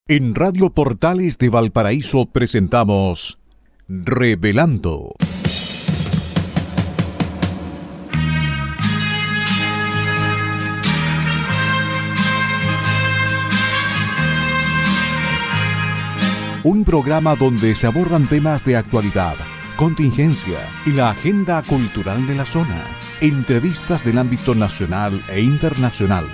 En Radio Portales de Valparaíso presentamos Revelando. Un programa donde se abordan temas de actualidad, contingencia y la agenda cultural de la zona. Entrevistas del ámbito nacional e internacional.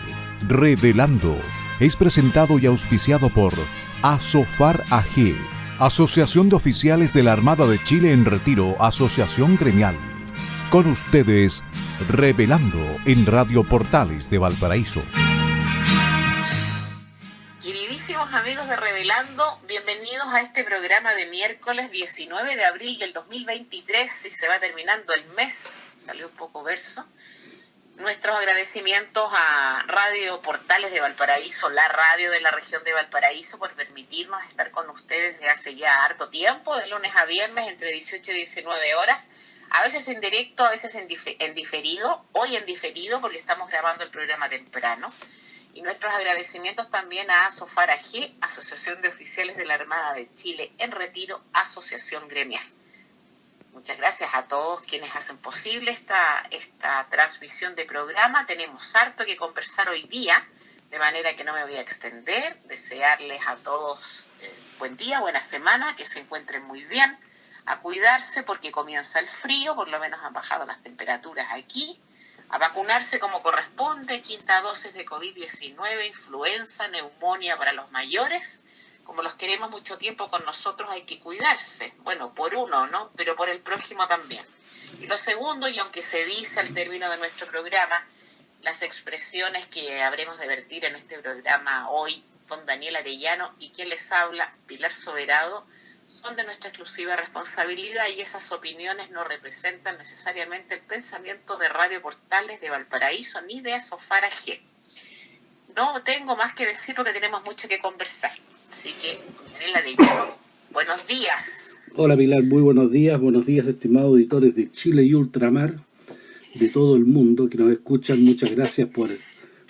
Revelando es presentado y auspiciado por Asofar AG, Asociación de Oficiales de la Armada de Chile en Retiro, Asociación Gremial. Con ustedes, Revelando en Radio Portales de Valparaíso. Queridísimos amigos de Revelando, bienvenidos a este programa de miércoles 19 de abril del 2023, y se va terminando el mes, salió un poco verso. Nuestros agradecimientos a Radio Portales de Valparaíso, la radio de la región de Valparaíso, por permitirnos estar con ustedes desde hace ya harto tiempo, de lunes a viernes, entre 18 y 19 horas, a veces en directo, a veces en diferido, hoy en diferido porque estamos grabando el programa temprano. Y nuestros agradecimientos también a Asofar AG, Asociación de Oficiales de la Armada de Chile en Retiro, Asociación Gremial. Muchas gracias a todos quienes hacen posible esta transmisión de programa. Tenemos harto que conversar hoy día, de manera que no me voy a extender. Desearles a todos buen día, buena semana, que se encuentren muy bien, a cuidarse porque comienza el frío, por lo menos han bajado las temperaturas aquí, a vacunarse como corresponde, quinta dosis de COVID-19, influenza, neumonía para los mayores. Como los queremos mucho tiempo con nosotros, hay que cuidarse. Bueno, por uno, ¿no? Pero por el prójimo también. Y lo segundo, y aunque se dice al término de nuestro programa, las expresiones que habremos de vertir en este programa hoy con Daniel Arellano y quien les habla, Pilar Soberado, son de nuestra exclusiva responsabilidad, y esas opiniones no representan necesariamente el pensamiento de Radio Portales de Valparaíso ni de Asofar AG. No tengo más que decir porque tenemos mucho que conversar. Así que, Daniel Arellano, buenos días. Hola Pilar, muy buenos días estimados auditores de Chile y Ultramar, de todo el mundo que nos escuchan. Muchas gracias por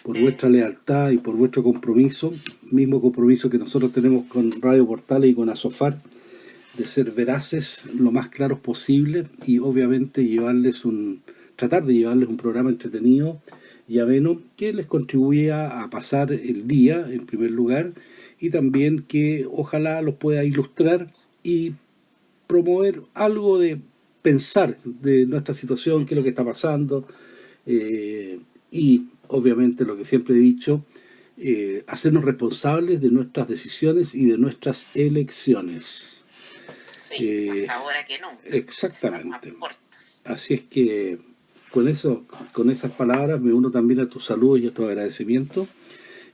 vuestra lealtad y por vuestro compromiso, mismo compromiso que nosotros tenemos con Radio Portales y con Asofar, de ser veraces lo más claros posible y obviamente tratar de llevarles un programa entretenido y ameno que les contribuya a pasar el día en primer lugar, y también que ojalá los pueda ilustrar y promover algo de pensar de nuestra situación, qué es lo que está pasando, y obviamente lo que siempre he dicho, hacernos responsables de nuestras decisiones y de nuestras elecciones. Sí, más ahora que nunca. Exactamente. Así es que con esas palabras me uno también a tus saludos y a tus agradecimientos.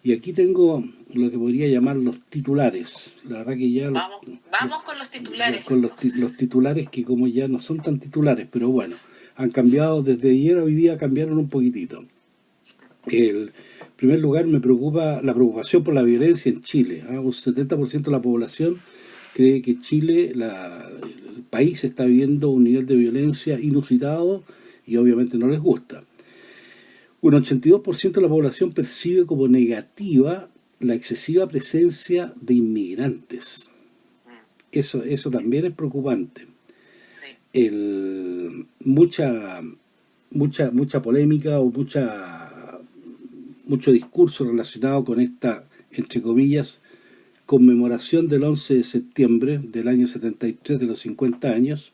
Y aquí tengo lo que podría llamar los titulares. La verdad que ya... Vamos con los titulares. Con los titulares que como ya no son tan titulares, pero bueno, han cambiado desde ayer a hoy día, cambiaron un poquitito. En primer lugar me preocupa la preocupación por la violencia en Chile. Un 70% de la población cree que Chile, el país, está viviendo un nivel de violencia inusitado y obviamente no les gusta. Un 82% de la población percibe como negativa la excesiva presencia de inmigrantes. Eso también es preocupante. Mucha polémica o mucho discurso relacionado con esta, entre comillas, conmemoración del 11 de septiembre del año 73 de los 50 años,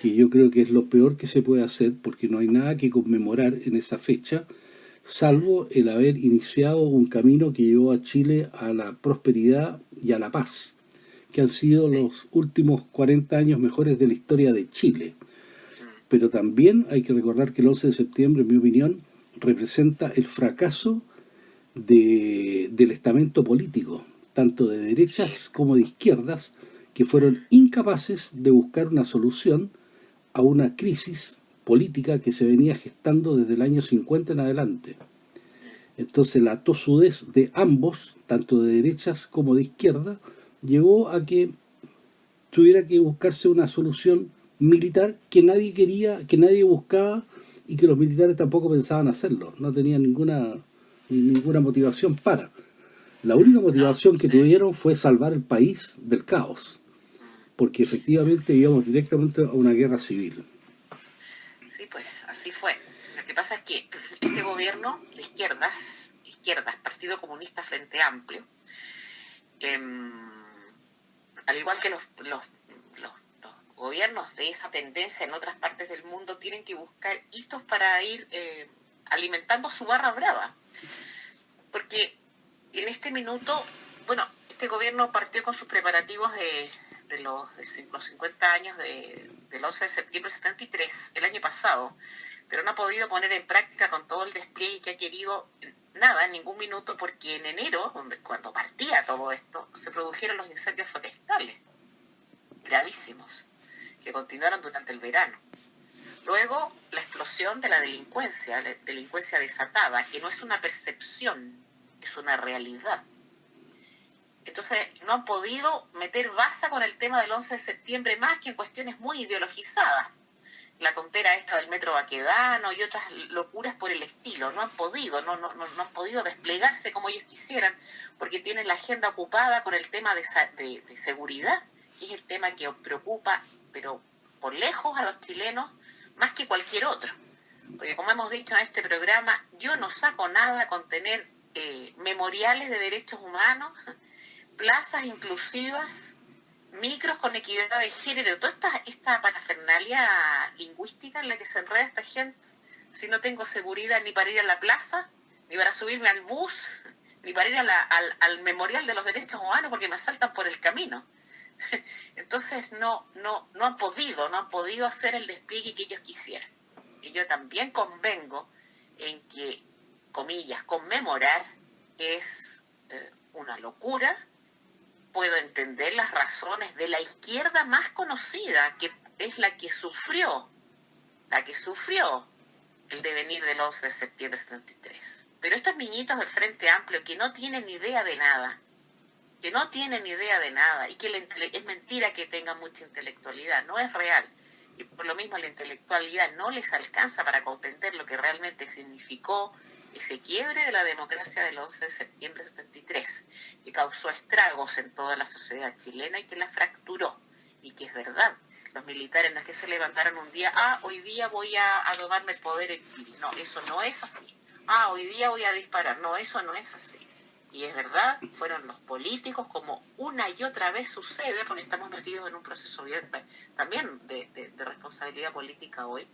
que yo creo que es lo peor que se puede hacer, porque no hay nada que conmemorar en esa fecha, salvo el haber iniciado un camino que llevó a Chile a la prosperidad y a la paz, que han sido los últimos 40 años mejores de la historia de Chile. Pero también hay que recordar que el 11 de septiembre, en mi opinión, representa el fracaso del estamento político, tanto de derechas como de izquierdas, que fueron incapaces de buscar una solución a una crisis política que se venía gestando desde el año 50 en adelante. Entonces la tosudez de ambos, tanto de derechas como de izquierda, llevó a que tuviera que buscarse una solución militar que nadie quería, que nadie buscaba, y que los militares tampoco pensaban hacerlo, no tenían ninguna motivación para. La única No, motivación que sí. tuvieron fue salvar el país del caos, porque efectivamente íbamos directamente a una guerra civil. Sí, pues así fue. Lo que pasa es que este gobierno de izquierdas, Partido Comunista Frente Amplio, al igual que los gobiernos de esa tendencia en otras partes del mundo, tienen que buscar hitos para ir alimentando su barra brava. Porque en este minuto, bueno, este gobierno partió con sus preparativos de los 50 años del 11 de septiembre del 73, el año pasado, pero no ha podido poner en práctica con todo el despliegue que ha querido nada en ningún minuto, porque en enero, cuando partía todo esto, se produjeron los incendios forestales, gravísimos, que continuaron durante el verano. Luego, la explosión de la delincuencia desatada, que no es una percepción, es una realidad. Entonces, no han podido meter baza con el tema del 11 de septiembre más que en cuestiones muy ideologizadas. La tontera esta del metro Baquedano y otras locuras por el estilo. No han podido, no han podido desplegarse como ellos quisieran, porque tienen la agenda ocupada con el tema de seguridad, que es el tema que preocupa, pero por lejos, a los chilenos, más que cualquier otro. Porque como hemos dicho en este programa, yo no saco nada con tener memoriales de derechos humanos, plazas inclusivas, micros con equidad de género, toda esta parafernalia lingüística en la que se enreda esta gente, si no tengo seguridad ni para ir a la plaza, ni para subirme al bus, ni para ir al memorial de los derechos humanos porque me asaltan por el camino. Entonces no han podido hacer el despliegue que ellos quisieran. Y yo también convengo en que, comillas, conmemorar es una locura. Puedo entender las razones de la izquierda más conocida, que es la que sufrió el devenir del 11 de septiembre de 73. Pero estos niñitos del Frente Amplio que no tienen idea de nada, y que es mentira que tengan mucha intelectualidad, no es real. Y por lo mismo la intelectualidad no les alcanza para comprender lo que realmente significó ese quiebre de la democracia del 11 de septiembre de 73, que causó estragos en toda la sociedad chilena y que la fracturó. Y que es verdad, los militares no es que se levantaron un día, hoy día voy a tomarme el poder en Chile. No, eso no es así. Hoy día voy a disparar. No, eso no es así. Y es verdad, fueron los políticos, como una y otra vez sucede, porque estamos metidos en un proceso también de responsabilidad política hoy,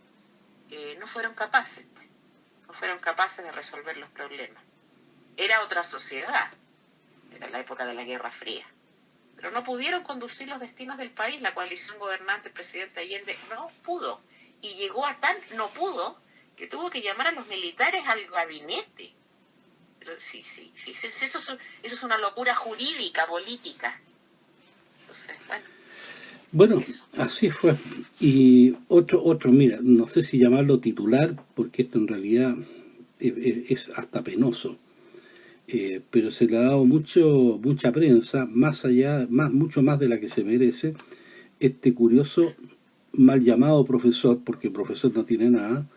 no fueron capaces de resolver los problemas. Era otra sociedad, era la época de la Guerra Fría, pero no pudieron conducir los destinos del país. La coalición gobernante, el presidente Allende, no pudo, y llegó a tan no pudo que tuvo que llamar a los militares al gabinete. Pero sí, eso es una locura jurídica, política. Entonces, Bueno, eso. así fue. Y otro, mira, no sé si llamarlo titular, porque esto en realidad es hasta penoso. Pero se le ha dado mucha prensa, mucho más de la que se merece, este curioso mal llamado profesor, porque profesor no tiene nada,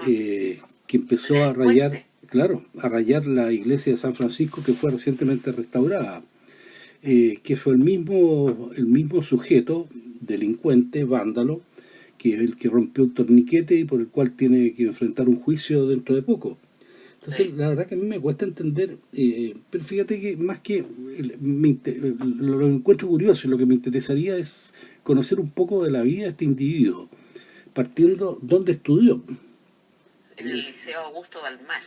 que empezó a rayar, claro, a rayar la iglesia de San Francisco, que fue recientemente restaurada, que fue el mismo sujeto, delincuente, vándalo, que es el que rompió un torniquete y por el cual tiene que enfrentar un juicio dentro de poco. Entonces, Sí. la verdad que a mí me cuesta entender, pero fíjate que más que lo encuentro curioso, y lo que me interesaría es conocer un poco de la vida de este individuo, partiendo dónde estudió. En el Liceo Augusto Dalmar.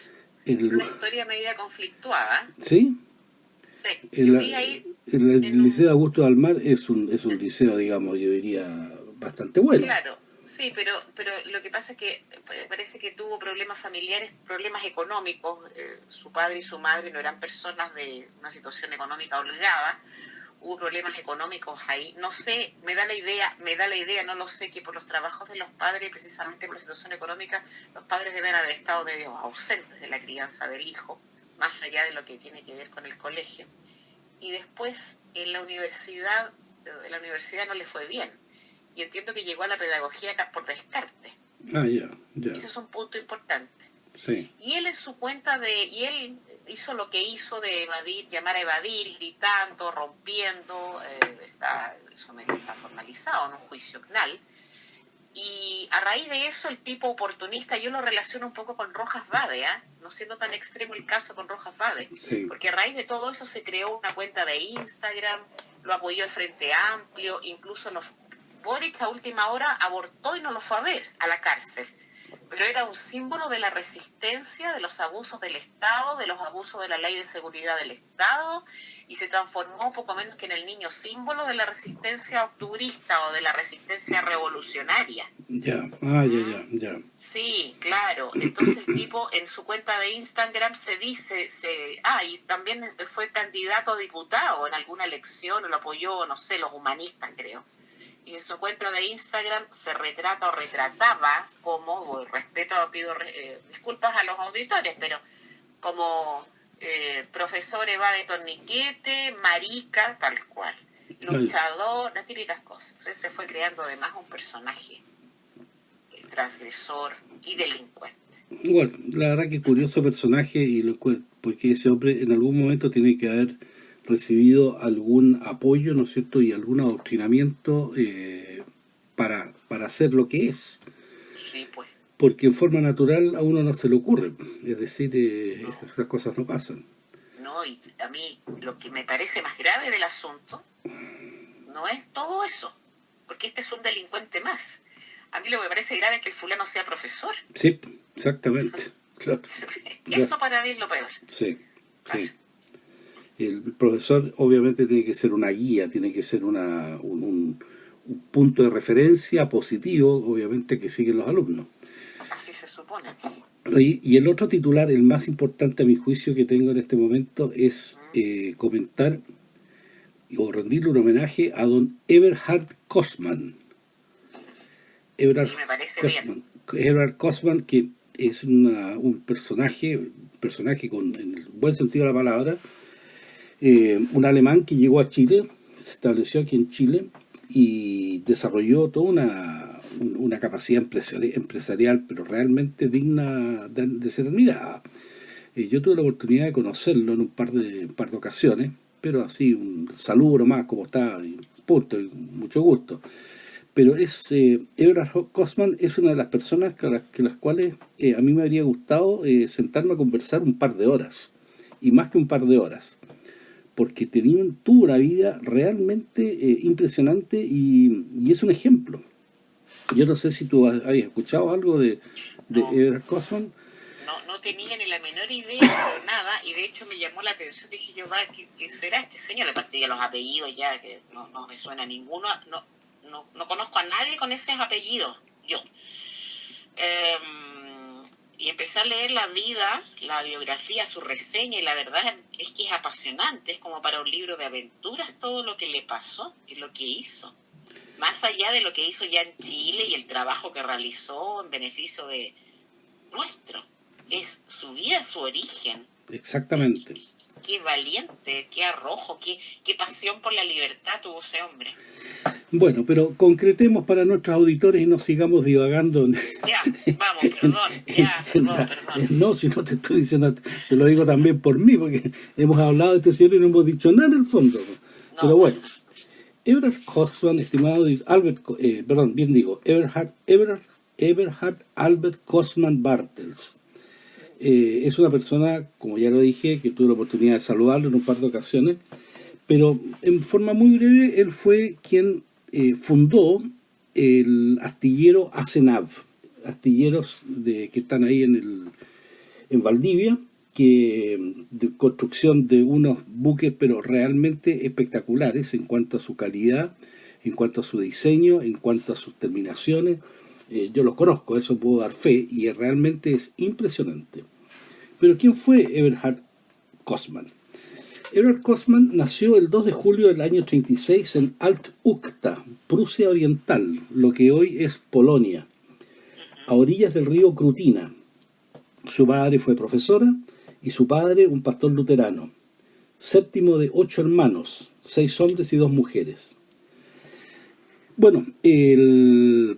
El, Una historia media conflictuada. ¿Sí? Sí, yo vi ahí El en Liceo un... Augusto Dalmar es un liceo, digamos, yo diría, bastante bueno. Claro, sí, pero lo que pasa es que parece que tuvo problemas familiares, problemas económicos. Su padre y su madre no eran personas de una situación económica holgada. Hubo problemas económicos ahí. No sé, me da la idea, no lo sé, que por los trabajos de los padres, precisamente por la situación económica, los padres deben haber estado medio ausentes de la crianza del hijo, más allá de lo que tiene que ver con el colegio. Y después en la universidad no le fue bien. Y entiendo que llegó a la pedagogía por descarte. Ya. Eso es un punto importante. Sí. Y él en su cuenta y él hizo lo que hizo de evadir, llamar a evadir, gritando, rompiendo, eso está formalizado en un juicio penal. Y a raíz de eso el tipo oportunista, yo lo relaciono un poco con Rojas Vade, no siendo tan extremo el caso con Rojas Vade, Sí. porque a raíz de todo eso se creó una cuenta de Instagram, lo apoyó el Frente Amplio, incluso Boric a última hora abortó y no lo fue a ver a la cárcel, pero era un símbolo de la resistencia, de los abusos del Estado, de los abusos de la ley de seguridad del Estado, y se transformó poco menos que en el niño símbolo de la resistencia octubrista o de la resistencia revolucionaria. Ya, ya. Sí, claro. Entonces el tipo en su cuenta de Instagram y también fue candidato a diputado en alguna elección, o lo apoyó, no sé, los humanistas creo. Y en su cuenta de Instagram se retrata o retrataba como, pido disculpas a los auditores, pero como profesor evade torniquete, marica, tal cual, luchador, las típicas cosas. Entonces se fue creando además un personaje transgresor y delincuente. Bueno, la verdad que curioso personaje, porque ese hombre en algún momento tiene que haber recibido algún apoyo, ¿no es cierto?, y algún adoctrinamiento para hacer lo que es. Sí, pues. Porque en forma natural a uno no se le ocurre, es decir, esas cosas no pasan. No, y a mí lo que me parece más grave del asunto no es todo eso, porque este es un delincuente más. A mí lo que me parece grave es que el fulano sea profesor. Sí, exactamente. Claro. Eso para mí es lo peor. Sí. El profesor obviamente tiene que ser una guía, tiene que ser un punto de referencia positivo, obviamente, que siguen los alumnos. Así se supone. Y el otro titular, el más importante a mi juicio que tengo en este momento, es comentar o rendirle un homenaje a don Eberhard Kossmann. Eberhard Sí, me parece Kossmann, bien. Eberhard Kossmann, que es un personaje con en el buen sentido de la palabra, un alemán que llegó a Chile, se estableció aquí en Chile y desarrolló toda una capacidad empresarial, pero realmente digna de ser admirada. Yo tuve la oportunidad de conocerlo en un par de ocasiones, pero así, un saludo nomás, como está, y punto, y mucho gusto. Pero Eberhard Kossmann es una de las personas las cuales a mí me habría gustado sentarme a conversar un par de horas, y más que un par de horas, porque tuvo una vida realmente impresionante y es un ejemplo. Yo no sé si tú habías escuchado algo de Eberhard Kossmann. No tenía ni la menor idea, pero nada, y de hecho me llamó la atención, dije yo, ¿qué será este señor? Aparte de los apellidos ya, que no me suena ninguno, no conozco a nadie con esos apellidos, yo. Y empecé a leer la vida, la biografía, su reseña, y la verdad es que es apasionante, es como para un libro de aventuras todo lo que le pasó y lo que hizo. Más allá de lo que hizo ya en Chile y el trabajo que realizó en beneficio de nuestro, es su vida, su origen. Exactamente. Qué valiente, qué arrojo, qué pasión por la libertad tuvo ese hombre. Bueno, pero concretemos para nuestros auditores y no sigamos divagando. Ya, vamos, perdón. No, si no te estoy diciendo, te lo digo también por mí, porque hemos hablado de este señor y no hemos dicho nada en el fondo. No. Pero bueno, Eberhard Kossmann, estimado Eberhard Albert Kossmann Bartels. Es una persona, como ya lo dije, que tuve la oportunidad de saludarlo en un par de ocasiones, pero en forma muy breve, él fue quien fundó el astillero ASENAV, astilleros que están ahí en Valdivia, de construcción de unos buques, pero realmente espectaculares en cuanto a su calidad, en cuanto a su diseño, en cuanto a sus terminaciones. Yo los conozco, eso puedo dar fe, y realmente es impresionante. Pero ¿quién fue Eberhard Kossmann? Eberhard Kossmann nació el 2 de julio del año 36 en Alt-Ukhta, Prusia Oriental, lo que hoy es Polonia, a orillas del río Krutina. Su madre fue profesora y su padre un pastor luterano, séptimo de 8 hermanos, 6 hombres y 2 mujeres. Bueno, Eberhard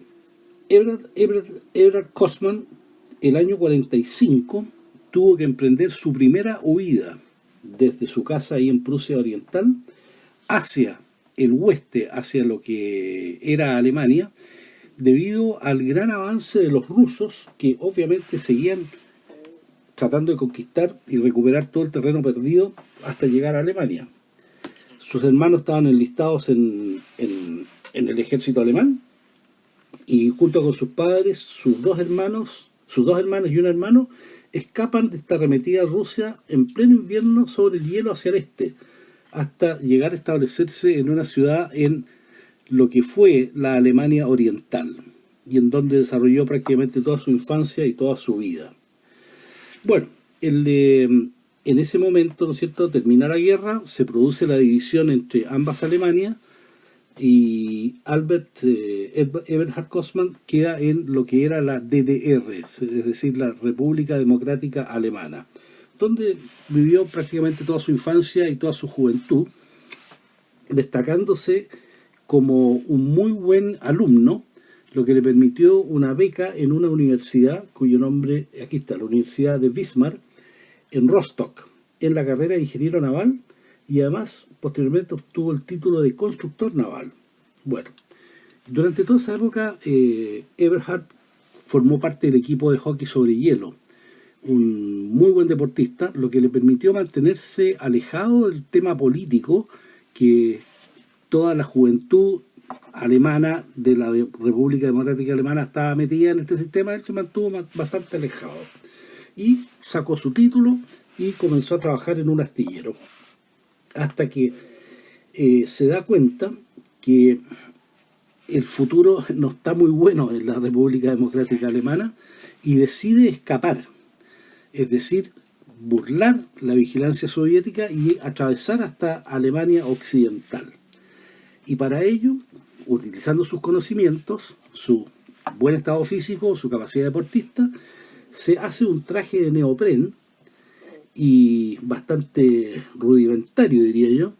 Kossmann, el año 45, tuvo que emprender su primera huida desde su casa ahí en Prusia Oriental hacia el oeste, hacia lo que era Alemania, debido al gran avance de los rusos, que obviamente seguían tratando de conquistar y recuperar todo el terreno perdido hasta llegar a Alemania. Sus hermanos estaban enlistados en el ejército alemán, y junto con sus padres, sus dos hermanas y un hermano escapan de esta arremetida Rusia en pleno invierno sobre el hielo hacia el este, hasta llegar a establecerse en una ciudad en lo que fue la Alemania Oriental, y en donde desarrolló prácticamente toda su infancia y toda su vida. Bueno, en ese momento, ¿no es cierto?, termina la guerra, se produce la división entre ambas Alemanias, y Eberhard Kosman queda en lo que era la DDR, es decir, la República Democrática Alemana, donde vivió prácticamente toda su infancia y toda su juventud, destacándose como un muy buen alumno, lo que le permitió una beca en una universidad cuyo nombre, aquí está, la Universidad de Wismar, en Rostock, en la carrera de ingeniero naval, y además posteriormente obtuvo el título de constructor naval. Bueno, durante toda esa época Eberhard formó parte del equipo de hockey sobre hielo, un muy buen deportista, lo que le permitió mantenerse alejado del tema político que toda la juventud alemana de la República Democrática Alemana estaba metida en este sistema. Él se mantuvo bastante alejado y sacó su título y comenzó a trabajar en un astillero, hasta que se da cuenta que el futuro no está muy bueno en la República Democrática Alemana y decide escapar, es decir, burlar la vigilancia soviética y atravesar hasta Alemania Occidental. Y para ello, utilizando sus conocimientos, su buen estado físico, su capacidad deportista, se hace un traje de neopren, y bastante rudimentario, diría yo,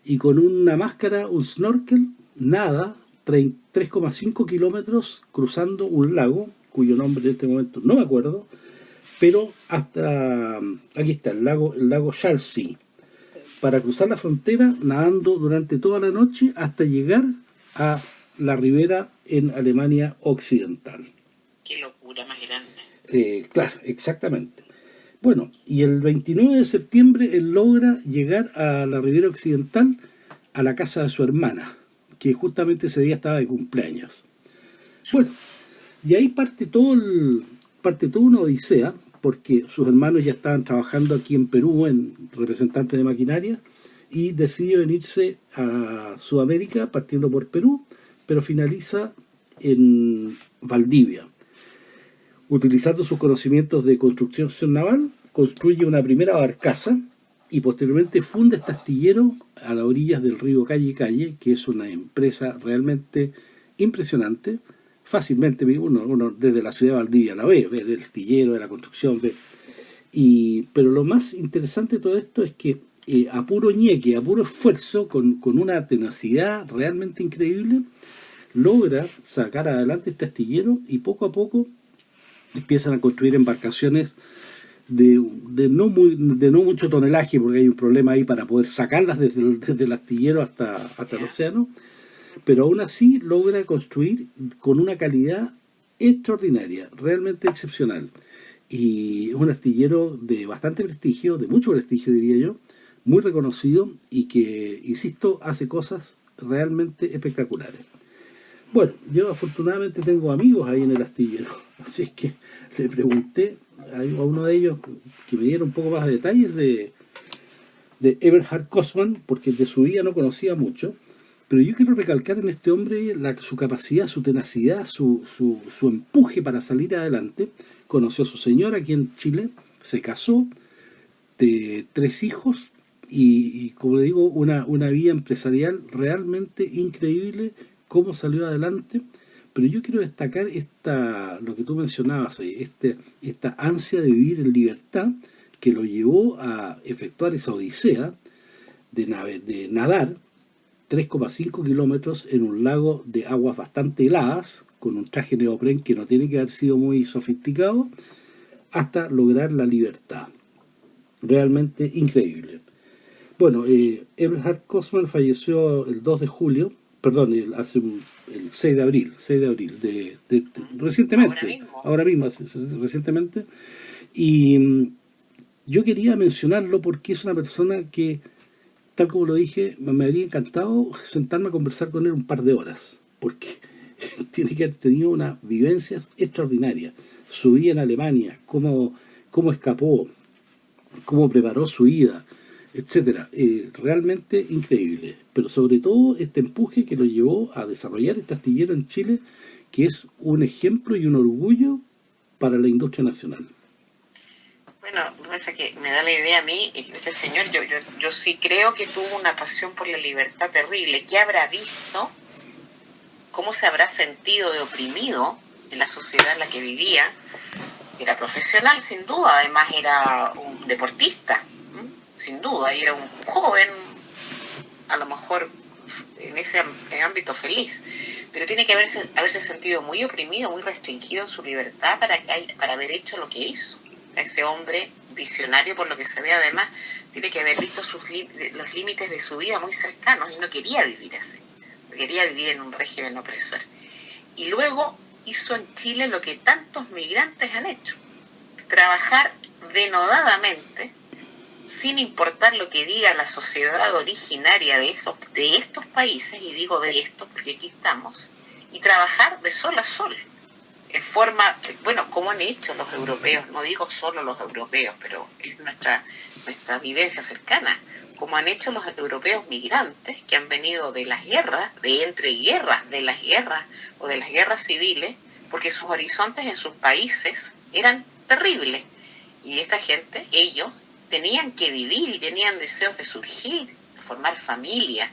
y con una máscara, un snorkel, nada 3,5 kilómetros cruzando un lago, cuyo nombre en este momento no me acuerdo, pero hasta, aquí está, el lago Schalsee, para cruzar la frontera nadando durante toda la noche hasta llegar a la ribera en Alemania Occidental. Qué locura más grande. Claro, exactamente. Bueno, y el 29 de septiembre él logra llegar a la ribera occidental, a la casa de su hermana, que justamente ese día estaba de cumpleaños. Bueno, y ahí parte toda una odisea, porque sus hermanos ya estaban trabajando aquí en Perú en representantes de maquinaria, y decide venirse a Sudamérica partiendo por Perú, pero finaliza en Valdivia. Utilizando sus conocimientos de construcción naval, construye una primera barcaza y posteriormente funda este astillero a las orillas del río Calle Calle, que es una empresa realmente impresionante. Fácilmente uno desde la ciudad de Valdivia la ve el astillero, de la construcción, pero lo más interesante de todo esto es que a puro ñeque, a puro esfuerzo, con una tenacidad realmente increíble, logra sacar adelante este astillero, y poco a poco empiezan a construir embarcaciones de no mucho tonelaje, porque hay un problema ahí para poder sacarlas desde el astillero hasta el océano, pero aún así logra construir con una calidad extraordinaria, realmente excepcional. Y es un astillero de bastante prestigio, de mucho prestigio diría yo, muy reconocido, y que, insisto, hace cosas realmente espectaculares. Bueno, yo afortunadamente tengo amigos ahí en el astillero, así es que le pregunté a uno de ellos que me diera un poco más de detalles de Eberhard Kosman, porque de su vida no conocía mucho, pero yo quiero recalcar en este hombre su capacidad, su tenacidad, su empuje para salir adelante. Conoció a su señora aquí en Chile, se casó, de 3 hijos, y como le digo, una vida empresarial realmente increíble, cómo salió adelante. Pero yo quiero destacar lo que tú mencionabas hoy, esta ansia de vivir en libertad que lo llevó a efectuar esa odisea de nadar 3,5 kilómetros en un lago de aguas bastante heladas, con un traje neopren que no tiene que haber sido muy sofisticado, hasta lograr la libertad. Realmente increíble. Bueno, Eberhard Kossmann falleció el 2 de julio, perdón, el 6 de abril, recientemente, ahora mismo, recientemente, y yo quería mencionarlo porque es una persona que, tal como lo dije, me habría encantado sentarme a conversar con él un par de horas, porque tiene que haber tenido unas vivencias extraordinarias. Su vida en Alemania, cómo escapó, cómo preparó su ida, etcétera. Realmente increíble. Pero sobre todo este empuje que lo llevó a desarrollar este astillero en Chile, que es un ejemplo y un orgullo para la industria nacional. Bueno, que me da la idea a mí, este señor, yo sí creo que tuvo una pasión por la libertad terrible. ¿Qué habrá visto? ¿Cómo se habrá sentido de oprimido en la sociedad en la que vivía? Era profesional, sin duda, además era un deportista, sin duda, y era un joven, a lo mejor en ese ámbito feliz, pero tiene que haberse sentido muy oprimido, muy restringido en su libertad para haber hecho lo que hizo. Ese hombre visionario, por lo que se ve, además, tiene que haber visto los límites de su vida muy cercanos y no quería vivir así, quería vivir en un régimen opresor. Y luego hizo en Chile lo que tantos migrantes han hecho: trabajar denodadamente, sin importar lo que diga la sociedad originaria de estos países, y digo de estos porque aquí estamos, y trabajar de sol a sol, en forma, bueno, como han hecho los europeos, no digo solo los europeos, pero es nuestra vivencia cercana, como han hecho los europeos migrantes que han venido de las guerras, de las guerras o de las guerras civiles, porque sus horizontes en sus países eran terribles. Y esta gente, ellos, tenían que vivir y tenían deseos de surgir, de formar familia,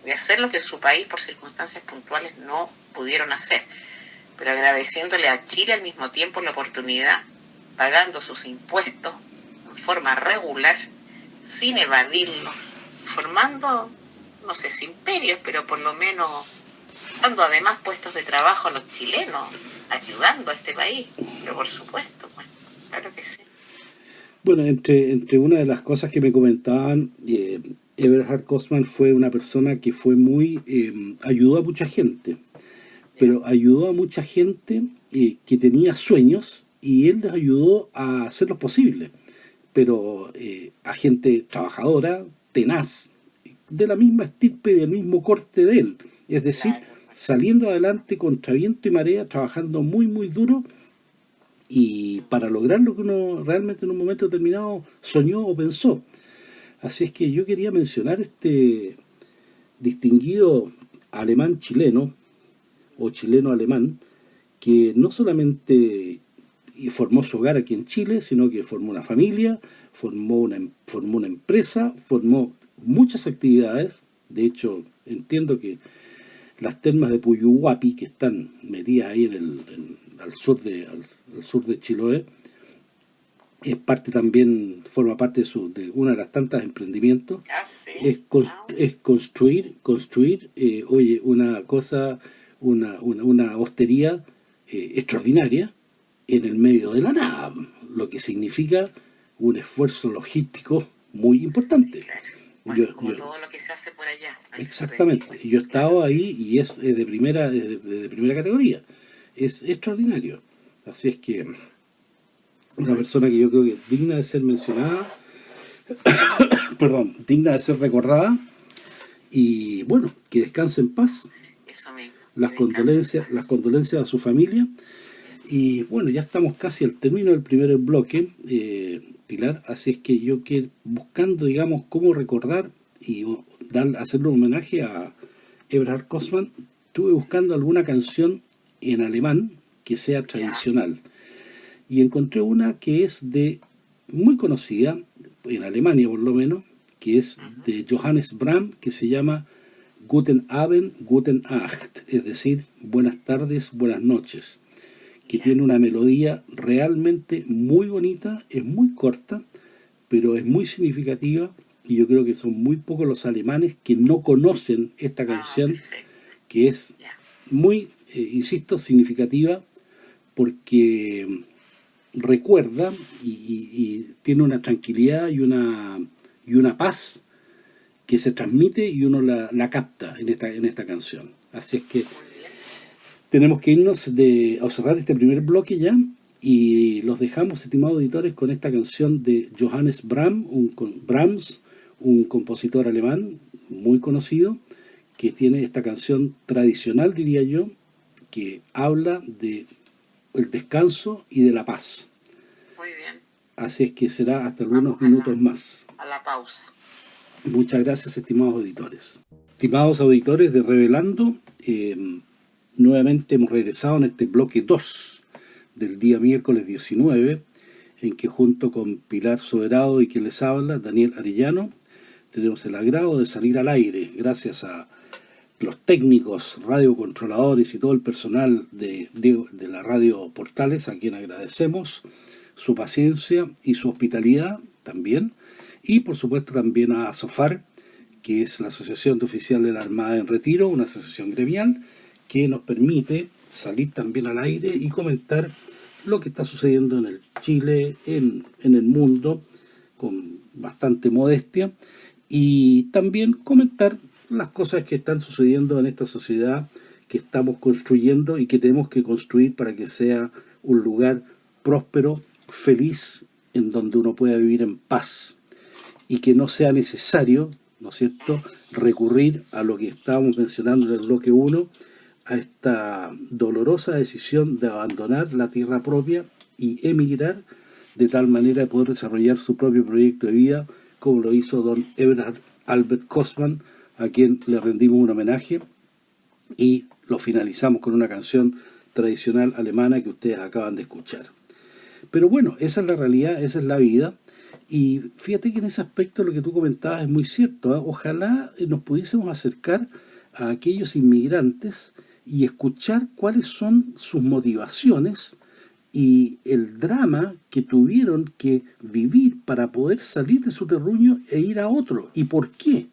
de hacer lo que en su país por circunstancias puntuales no pudieron hacer. Pero agradeciéndole a Chile al mismo tiempo la oportunidad, pagando sus impuestos en forma regular, sin evadirlo, formando, no sé si imperios, pero por lo menos dando además puestos de trabajo a los chilenos, ayudando a este país, pero por supuesto, bueno, claro que sí. Bueno, entre una de las cosas que me comentaban, Eberhard Kossmann fue una persona que fue ayudó a mucha gente, pero ayudó a mucha gente que tenía sueños, y él les ayudó a hacerlos posibles, pero a gente trabajadora, tenaz, de la misma estirpe y del mismo corte de él, es decir, saliendo adelante contra viento y marea, trabajando muy muy duro, y para lograr lo que uno realmente en un momento determinado soñó o pensó. Así es que yo quería mencionar este distinguido alemán chileno, o chileno alemán, que no solamente formó su hogar aquí en Chile, sino que formó una familia, formó una empresa, formó muchas actividades. De hecho, entiendo que las termas de Puyuhuapi, que están metidas ahí al sur de Chiloé, forma parte de una de las tantas emprendimientos. Es construir una cosa, una hostería extraordinaria en el medio de la nada, lo que significa un esfuerzo logístico muy importante. Bueno, como todo lo que se hace por allá. Exactamente. Yo he estado ahí y es de primera categoría. Es extraordinario. Así es que una persona que yo creo que es digna de ser mencionada, digna de ser recordada, y bueno, que descanse en paz. Eso mismo. Las condolencias a su familia. Y bueno, ya estamos casi al término del primer bloque, Pilar, así es que yo buscando, digamos, cómo recordar y hacerle un homenaje a Eberhard Kossmann, estuve buscando alguna canción en alemán que sea tradicional, y encontré una que es muy conocida, en Alemania por lo menos, que es de Johannes Brahms, que se llama Guten Abend, Guten Nacht, es decir, buenas tardes, buenas noches, que tiene una melodía realmente muy bonita, es muy corta, pero es muy significativa, y yo creo que son muy pocos los alemanes que no conocen esta canción, que es muy, insisto, significativa, porque recuerda y tiene una tranquilidad y una paz que se transmite y uno la capta en esta canción. Así es que tenemos que irnos a cerrar este primer bloque ya, y los dejamos, estimados auditores, con esta canción de Johannes Brahms, un compositor alemán muy conocido, que tiene esta canción tradicional, diría yo, que habla de el descanso y de la paz. Muy bien. Así es que será hasta algunos minutos más. A la pausa. Muchas gracias, estimados auditores. Estimados auditores de Revelando, nuevamente hemos regresado en este bloque 2 del día miércoles 19, en que junto con Pilar Soberado y quien les habla, Daniel Arellano, tenemos el agrado de salir al aire gracias a los técnicos, radiocontroladores y todo el personal de la radio Portales, a quien agradecemos su paciencia y su hospitalidad también, y por supuesto también a ASOFAR, que es la Asociación de Oficiales de la Armada en Retiro, una asociación gremial que nos permite salir también al aire y comentar lo que está sucediendo en el Chile, en el mundo, con bastante modestia, y también comentar las cosas que están sucediendo en esta sociedad que estamos construyendo y que tenemos que construir para que sea un lugar próspero, feliz, en donde uno pueda vivir en paz y que no sea necesario, ¿no es cierto?, recurrir a lo que estábamos mencionando en el bloque 1, a esta dolorosa decisión de abandonar la tierra propia y emigrar de tal manera de poder desarrollar su propio proyecto de vida, como lo hizo don Eberhard Albert Kostmann, a quien le rendimos un homenaje, y lo finalizamos con una canción tradicional alemana que ustedes acaban de escuchar. Pero bueno, esa es la realidad, esa es la vida, y fíjate que en ese aspecto lo que tú comentabas es muy cierto, ¿eh? Ojalá nos pudiésemos acercar a aquellos inmigrantes y escuchar cuáles son sus motivaciones y el drama que tuvieron que vivir para poder salir de su terruño e ir a otro. ¿Y por qué?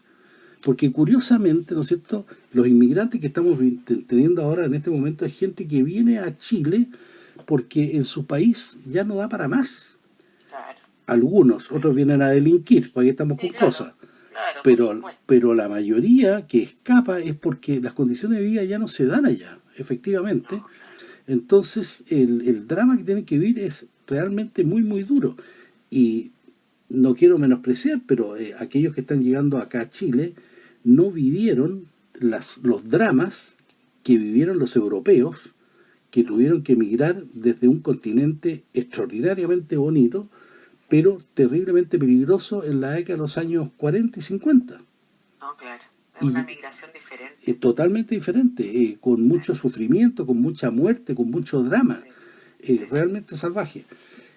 Porque curiosamente, ¿no es cierto?, los inmigrantes que estamos teniendo ahora en este momento es gente que viene a Chile porque en su país ya no da para más. Claro. Algunos, otros vienen a delinquir, porque estamos con cosas. Claro, pero la mayoría que escapa es porque las condiciones de vida ya no se dan allá, efectivamente. No. Entonces el drama que tienen que vivir es realmente muy, muy duro. Y no quiero menospreciar, pero aquellos que están llegando acá a Chile no vivieron los dramas que vivieron los europeos, que tuvieron que emigrar desde un continente extraordinariamente bonito, pero terriblemente peligroso en la década de los años 40 y 50. No, claro. Es una migración diferente. Totalmente diferente, con mucho sufrimiento, con mucha muerte, con mucho drama. Realmente salvaje.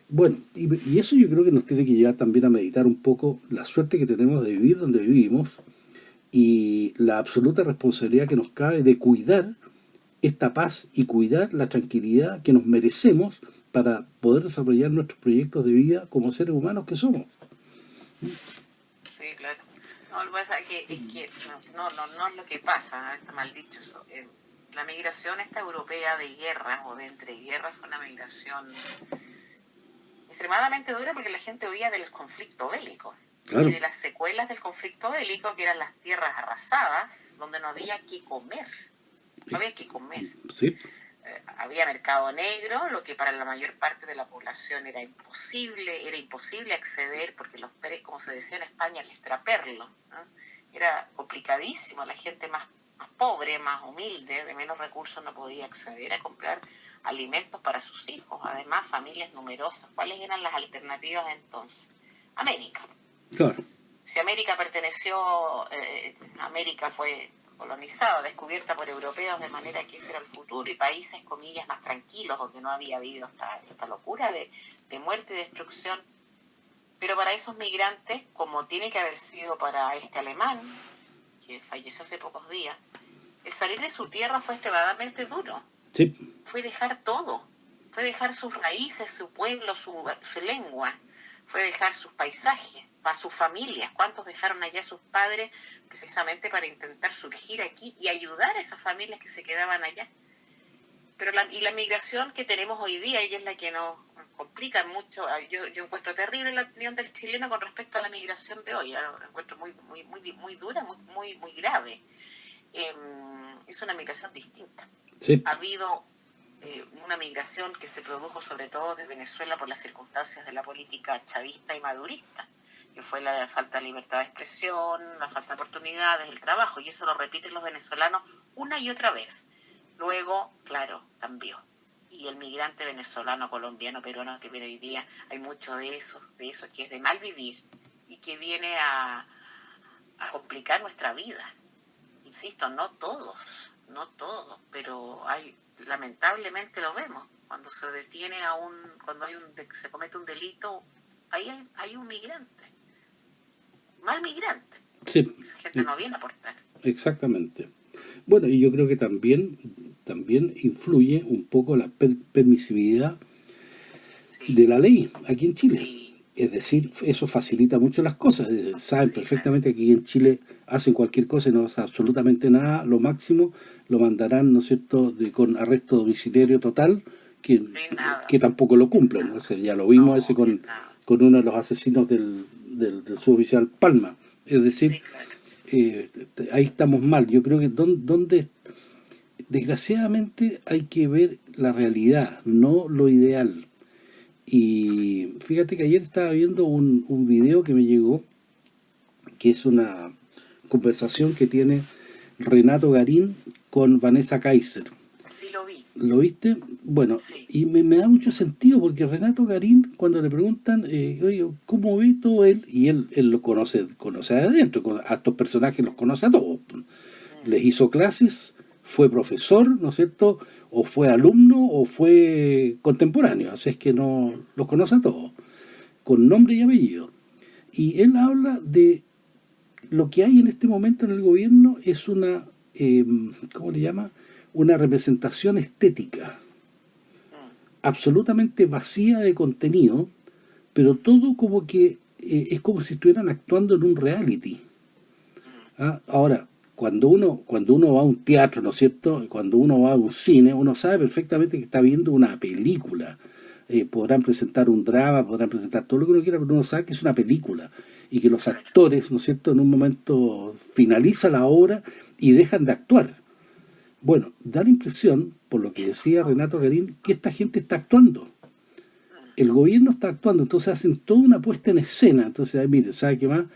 Bueno, y eso yo creo que nos tiene que llevar también a meditar un poco la suerte que tenemos de vivir donde vivimos y la absoluta responsabilidad que nos cabe de cuidar esta paz y cuidar la tranquilidad que nos merecemos para poder desarrollar nuestros proyectos de vida como seres humanos que somos. Sí, claro. No, lo que pasa es que no es lo que pasa, está mal dicho eso. La migración esta europea de guerras o de entreguerras fue una migración extremadamente dura porque la gente huía del conflicto bélico. Claro. Y de las secuelas del conflicto bélico, que eran las tierras arrasadas, donde no había que comer. No había que comer. Sí. Había mercado negro, lo que para la mayor parte de la población era imposible acceder, porque los precios, como se decía en España, el extraperlo, ¿no? Era complicadísimo, la gente más pobre, más humilde, de menos recursos no podía acceder a comprar alimentos para sus hijos, además familias numerosas. ¿Cuáles eran las alternativas entonces? América. Claro. Si América América fue colonizada, descubierta por europeos, de manera que ese era el futuro, y países, comillas, más tranquilos, donde no había habido esta locura de muerte y destrucción. Pero para esos migrantes, como tiene que haber sido para este alemán, que falleció hace pocos días, el salir de su tierra fue extremadamente duro. Sí. Fue dejar todo, fue dejar sus raíces, su pueblo, su lengua, fue dejar sus paisajes, a sus familias. ¿Cuántos dejaron allá a sus padres precisamente para intentar surgir aquí y ayudar a esas familias que se quedaban allá? Pero la migración que tenemos hoy día, ella es la que nos complica mucho. Yo encuentro terrible la opinión del chileno con respecto a la migración de hoy. La encuentro muy dura, muy grave. Es una migración distinta. Sí. Ha habido una migración que se produjo sobre todo de Venezuela por las circunstancias de la política chavista y madurista, que fue la falta de libertad de expresión, la falta de oportunidades, el trabajo, y eso lo repiten los venezolanos una y otra vez. Luego, claro, cambió. Y el migrante venezolano, colombiano, peruano que viene hoy día, hay mucho de eso que es de mal vivir y que viene a complicar nuestra vida. Insisto, no todos, pero lamentablemente lo vemos. Cuando se detiene cuando se comete un delito, ahí hay un migrante, mal migrante. Sí. Esa gente no viene a aportar. Exactamente. Bueno, y yo creo que también influye un poco la permisividad de la ley aquí en Chile. Sí. Es decir, eso facilita mucho las cosas. Saben perfectamente que aquí en Chile hacen cualquier cosa y no pasa absolutamente nada. Lo máximo lo mandarán, ¿no es cierto?, con arresto domiciliario total, que tampoco lo cumplen. O sea, ya lo vimos con uno de los asesinos del suboficial Palma. Es decir, ahí estamos mal. Yo creo que donde desgraciadamente hay que ver la realidad, no lo ideal. Y fíjate que ayer estaba viendo un video que me llegó, que es una conversación que tiene Renato Garín con Vanessa Kaiser. Sí, lo vi. ¿Lo viste? Bueno, sí. Y me da mucho sentido, porque Renato Garín, cuando le preguntan, oye, ¿cómo ve todo él? Y él lo conoce adentro, a estos personajes los conoce a todos. Les hizo clases, fue profesor, ¿no es cierto?, o fue alumno, o fue contemporáneo, así es que no los conoce a todos, con nombre y apellido. Y él habla de lo que hay en este momento en el gobierno es una, ¿cómo le llama?, una representación estética, absolutamente vacía de contenido, pero todo como que es como si estuvieran actuando en un reality. Ahora, cuando uno va a un teatro, ¿no es cierto?, cuando uno va a un cine, uno sabe perfectamente que está viendo una película. Podrán presentar un drama, podrán presentar todo lo que uno quiera, pero uno sabe que es una película y que los actores, ¿no es cierto?, en un momento finaliza la obra y dejan de actuar. Bueno, da la impresión, por lo que decía Renato Garín, que esta gente está actuando. El gobierno está actuando, entonces hacen toda una puesta en escena. Entonces, mire, ¿sabe qué más?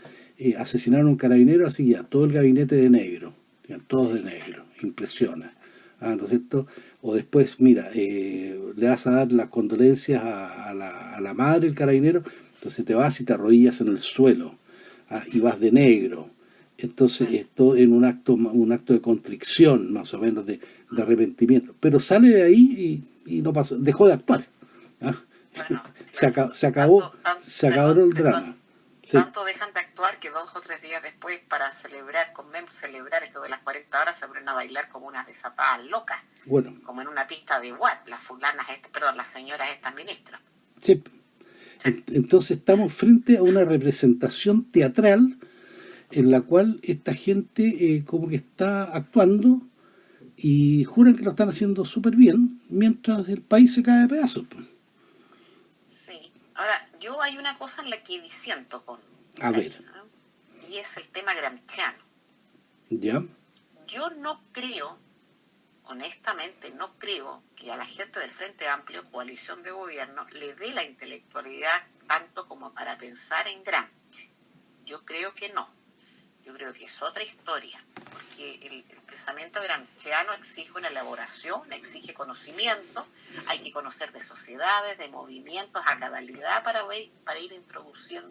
Asesinaron a un carabinero, así ya, todo el gabinete de negro, ya, todos de negro, impresiona, ¿no es cierto? O después, mira, le vas a dar las condolencias a la madre del carabinero, entonces te vas y te arrodillas en el suelo, y vas de negro. Entonces esto en un acto de contrición, más o menos, de arrepentimiento. Pero sale de ahí y no pasa, dejó de actuar. Bueno, se acabó el drama. Sí. Tanto dejan de actuar que 2 o 3 días después, para celebrar esto de las 40 horas, se ponen a bailar como unas desatadas locas. Bueno. Como en una pista de las señoras estas ministras. Sí. Entonces estamos frente a una representación teatral en la cual esta gente como que está actuando y juran que lo están haciendo súper bien, mientras el país se cae de pedazos. Sí. Ahora, yo hay una cosa en la que disiento con a ver, ¿no? Y es el tema gramsciano. ¿Ya? Yo no creo, honestamente, no creo que a la gente del Frente Amplio, coalición de gobierno, le dé la intelectualidad tanto como para pensar en Gramsci. Yo creo que no. Yo creo que es otra historia, porque el pensamiento gramsciano exige una elaboración, exige conocimiento, hay que conocer de sociedades, de movimientos a cabalidad para ir introducir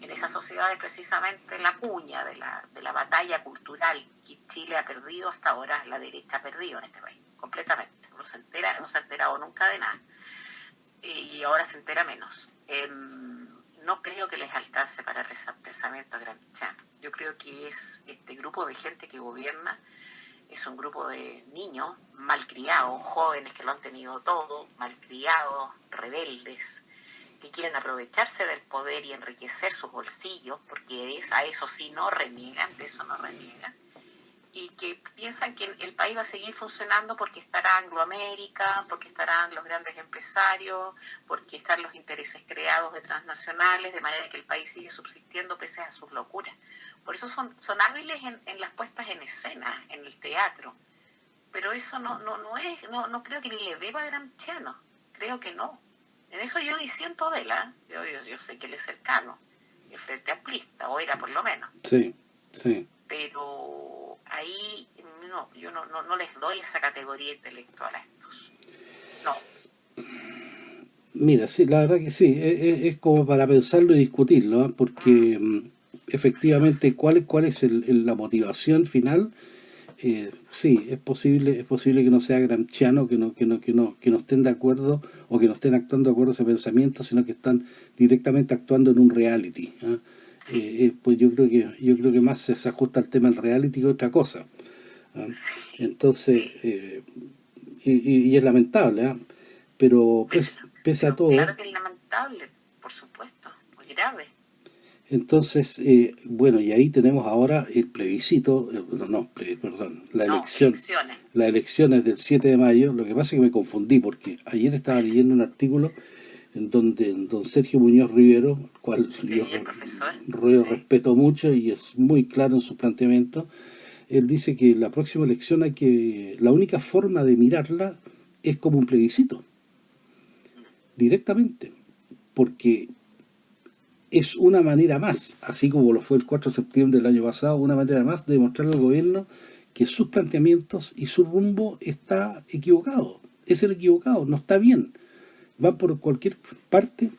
en esas sociedades precisamente la cuña de la batalla cultural que Chile ha perdido hasta ahora, la derecha ha perdido en este país, completamente. No se ha enterado nunca de nada, y ahora se entera menos. No creo que les alcance para el pensamiento gramsciano. Yo creo que este grupo de gente que gobierna es un grupo de niños malcriados, jóvenes que lo han tenido todo, malcriados, rebeldes, que quieren aprovecharse del poder y enriquecer sus bolsillos, porque a eso sí no reniegan, de eso no reniegan, y que piensan que el país país va a seguir funcionando porque estará Angloamérica, porque estarán los grandes empresarios, porque están los intereses creados de transnacionales, de manera que el país sigue subsistiendo pese a sus locuras. Por eso son hábiles en las puestas en escena, en el teatro. Pero eso no creo que ni le deba a Gramsciano, creo que no. En eso yo disiento de él, yo sé que él es cercano, es frente amplista, o era por lo menos. Sí, sí. Pero ahí yo no les doy esa categoría intelectual a estos. No. Mira, sí, la verdad que sí, es como para pensarlo y discutirlo, ¿eh? Porque efectivamente, ¿cuál es la motivación final? Sí, es posible que no sea gramsciano, que no estén de acuerdo o que no estén actuando de acuerdo a ese pensamiento, sino que están directamente actuando en un reality, ¿eh? Pues yo creo que más se ajusta al tema del reality que otra cosa, ¿eh? Entonces, y es lamentable, ¿eh? Pero pese a todo. Claro que es lamentable, por supuesto, muy grave. Entonces, bueno, y ahí tenemos ahora el plebiscito, las elecciones del 7 de mayo. Lo que pasa es que me confundí porque ayer estaba leyendo un artículo en donde don Sergio Muñoz Rivero, cual yo respeto mucho y es muy claro en sus planteamientos, él dice que la próxima elección la única forma de mirarla es como un plebiscito, directamente, porque es una manera más, así como lo fue el 4 de septiembre del año pasado, una manera más de demostrarle al gobierno que sus planteamientos y su rumbo está equivocado, es el equivocado, no está bien, van por cualquier parte,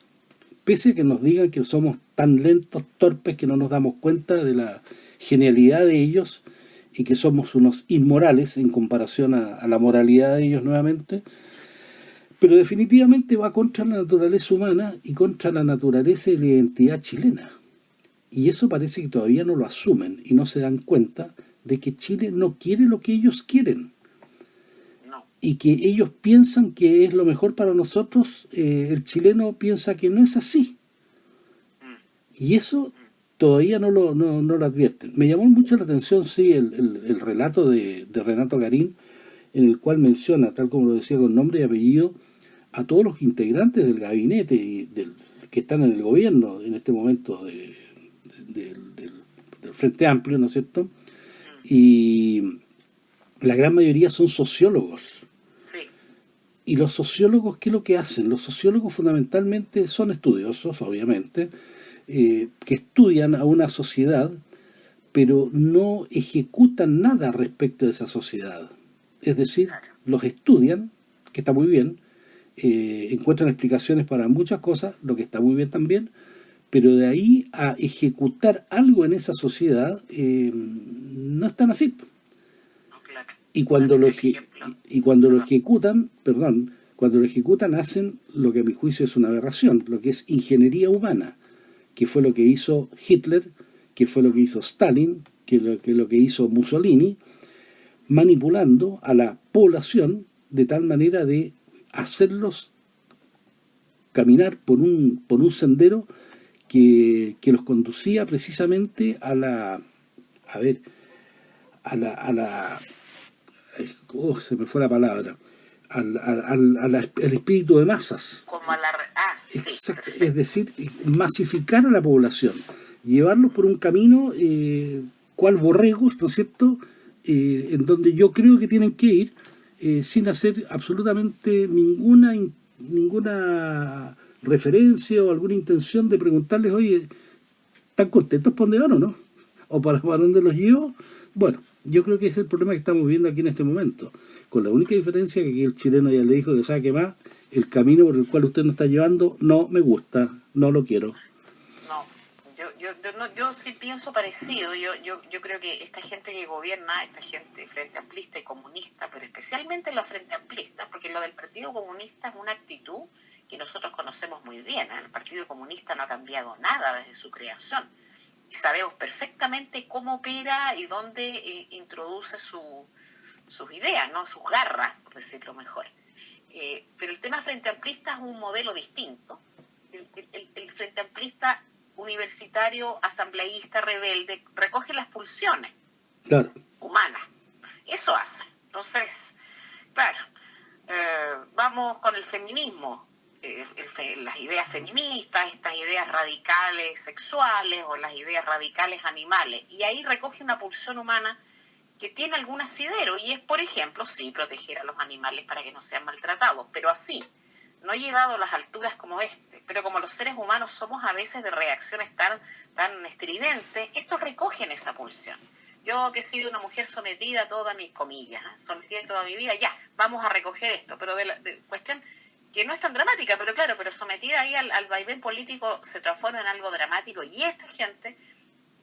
pese a que nos digan que somos tan lentos, torpes, que no nos damos cuenta de la genialidad de ellos y que somos unos inmorales en comparación a la moralidad de ellos nuevamente. Pero definitivamente va contra la naturaleza humana y contra la naturaleza y la identidad chilena. Y eso parece que todavía no lo asumen y no se dan cuenta de que Chile no quiere lo que ellos quieren. No. Y que ellos piensan que es lo mejor para nosotros, el chileno piensa que no es así. Y eso todavía no lo advierten. Me llamó mucho la atención, sí, el relato de Renato Garín, en el cual menciona, tal como lo decía con nombre y apellido, a todos los integrantes del gabinete y que están en el gobierno en este momento del Frente Amplio, ¿no es cierto? Y la gran mayoría son sociólogos. Sí. Y los sociólogos, ¿qué es lo que hacen? Los sociólogos fundamentalmente son estudiosos, obviamente, que estudian a una sociedad, pero no ejecutan nada respecto de esa sociedad. Es decir, los estudian, que está muy bien, encuentran explicaciones para muchas cosas, lo que está muy bien también, pero de ahí a ejecutar algo en esa sociedad no están así. No, claro. Y cuando lo ejecutan, cuando lo ejecutan hacen lo que a mi juicio es una aberración, lo que es ingeniería humana, que fue lo que hizo Hitler, que fue lo que hizo Stalin, que lo que hizo Mussolini, manipulando a la población de tal manera de hacerlos caminar por un sendero que los conducía precisamente se me fue la palabra, al espíritu de masas. Como a Exacto, es decir, masificar a la población, llevarlos por un camino cual borregos, ¿no es cierto?, en donde yo creo que tienen que ir, sin hacer absolutamente ninguna referencia o alguna intención de preguntarles, oye, ¿están contentos por dónde van o no? ¿O para dónde los llevo? Bueno, yo creo que ese es el problema que estamos viendo aquí en este momento, con la única diferencia que aquí el chileno ya le dijo que sabe que más, el camino por el cual usted nos está llevando no me gusta, no lo quiero. Yo sí pienso parecido. Yo creo que esta gente que gobierna, esta gente frente amplista y comunista, pero especialmente los frente amplistas, porque lo del Partido Comunista es una actitud que nosotros conocemos muy bien, ¿eh? El Partido Comunista no ha cambiado nada desde su creación y sabemos perfectamente cómo opera y dónde introduce sus ideas, ¿no? Sus garras, por decirlo mejor. Pero el tema frente amplista es un modelo distinto. El frente amplista universitario, asambleísta, rebelde, recoge las pulsiones humanas. Eso hace. feminismo, las ideas feministas, estas ideas radicales sexuales o las ideas radicales animales, y ahí recoge una pulsión humana que tiene algún asidero, y es, por ejemplo, sí, proteger a los animales para que no sean maltratados, pero así, no llevado a las alturas como pero como los seres humanos somos a veces de reacciones tan estridentes, estos recogen esa pulsión. Yo que he sido una mujer sometida toda mis comillas, sometida toda mi vida, ya, vamos a recoger esto, pero de cuestión que no es tan dramática, pero claro, pero sometida ahí al vaivén político se transforma en algo dramático, y esta gente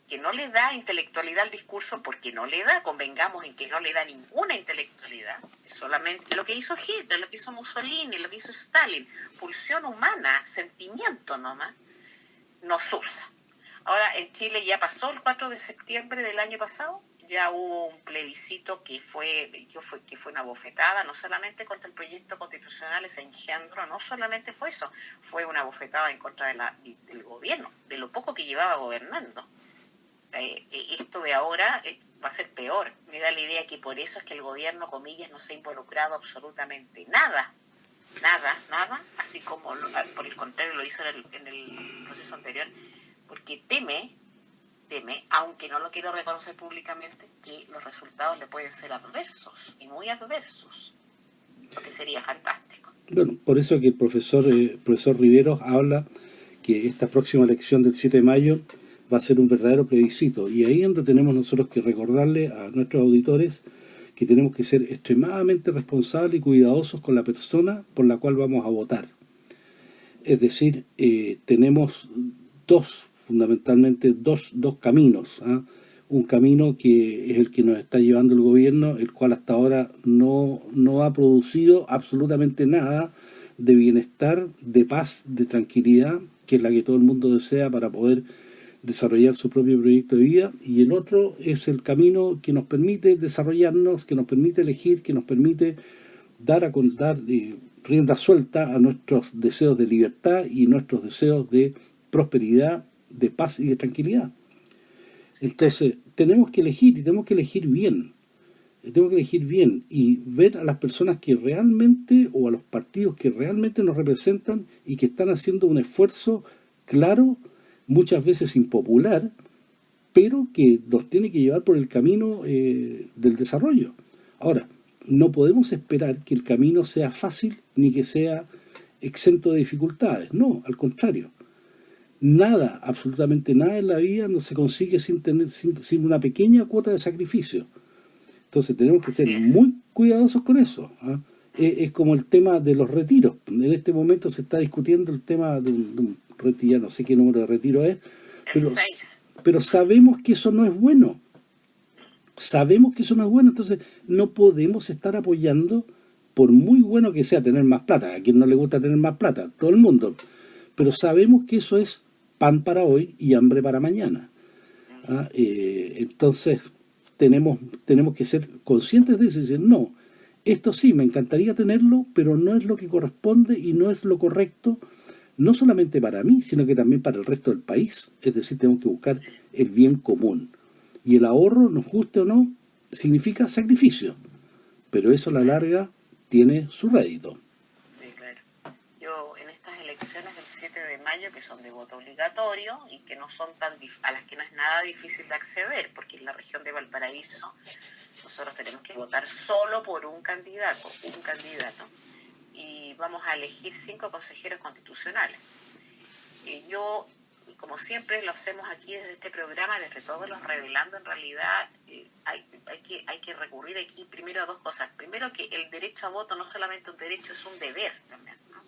que no le da intelectualidad al discurso, porque no le da, convengamos en que no le da ninguna intelectualidad, es solamente lo que hizo Hitler, lo que hizo Mussolini, lo que hizo Stalin, pulsión humana, sentimiento nomás, nos usa. Ahora, en Chile ya pasó el 4 de septiembre del año pasado, ya hubo un plebiscito que fue una bofetada, no solamente contra el proyecto constitucional, ese engendro, no solamente fue eso, fue una bofetada en contra del gobierno, de lo poco que llevaba gobernando. Esto de ahora va a ser peor. Me da la idea que por eso es que el gobierno, comillas, no se ha involucrado absolutamente nada, así como por el contrario lo hizo en el proceso anterior, porque teme, aunque no lo quiero reconocer públicamente, que los resultados le pueden ser adversos, y muy adversos, lo que sería fantástico. Bueno, por eso que el profesor Riveros habla que esta próxima elección del 7 de mayo va a ser un verdadero plebiscito, y ahí es donde tenemos nosotros que recordarle a nuestros auditores que tenemos que ser extremadamente responsables y cuidadosos con la persona por la cual vamos a votar. Es decir, tenemos fundamentalmente dos caminos, ¿eh? Un camino que es el que nos está llevando el gobierno, el cual hasta ahora no ha producido absolutamente nada de bienestar, de paz, de tranquilidad, que es la que todo el mundo desea para poder desarrollar su propio proyecto de vida, y el otro es el camino que nos permite desarrollarnos, que nos permite elegir, que nos permite dar rienda suelta a nuestros deseos de libertad y nuestros deseos de prosperidad, de paz y de tranquilidad. Entonces, tenemos que elegir, y tenemos que elegir bien. Y ver a las personas que realmente, o a los partidos que realmente nos representan y que están haciendo un esfuerzo claro, muchas veces impopular, pero que nos tiene que llevar por el camino del desarrollo. Ahora, no podemos esperar que el camino sea fácil ni que sea exento de dificultades. No, al contrario. Nada, absolutamente nada en la vida no se consigue sin una pequeña cuota de sacrificio. Entonces tenemos que ser muy cuidadosos con eso, ¿eh? Es como el tema de los retiros. En este momento se está discutiendo el tema de un retiro, ya no sé qué número de retiro es, pero sabemos que eso no es bueno. Entonces no podemos estar apoyando, por muy bueno que sea tener más plata. A quien no le gusta tener más plata, todo el mundo. Pero sabemos que eso es pan para hoy y hambre para mañana. Entonces tenemos que ser conscientes de eso y decir, no, esto sí, me encantaría tenerlo, pero no es lo que corresponde y no es lo correcto, no solamente para mí, sino que también para el resto del país. Es decir, tenemos que buscar el bien común. Y el ahorro, nos guste o no, significa sacrificio, pero eso a la larga tiene su rédito. Sí, claro. Yo en estas elecciones del 7 de mayo, que son de voto obligatorio y que no son a las que no es nada difícil de acceder, porque en la región de Valparaíso nosotros tenemos que votar solo por un candidato, y vamos a elegir 5 consejeros constitucionales. Yo, como siempre lo hacemos aquí desde este programa, desde Todos los Revelando, en realidad hay que recurrir aquí primero a 2 cosas. Primero, que el derecho a voto no solamente un derecho, es un deber también, ¿no?